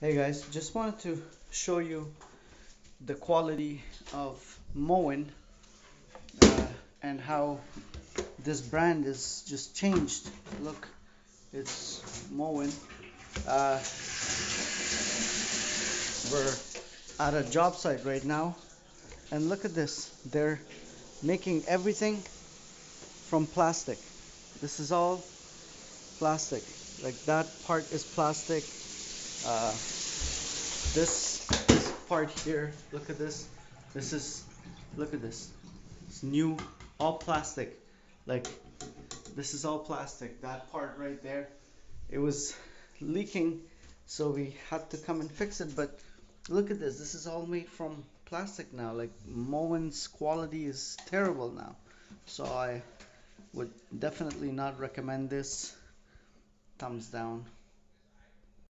Hey guys, just wanted to show you the quality of Moen uh, and how this brand is just changed. Look, it's Moen. Uh, we're at a job site right now, and look at this. They're making everything from plastic. This is all plastic. Like that part is plastic. Uh, this part here, look at this. This is, look at this. It's new, all plastic. Like this is all plastic. That part right there, it was leaking, so we had to come and fix it. But look at this. This is all made from plastic now. Like Moen's quality is terrible now. So I would definitely not recommend this. Thumbs down.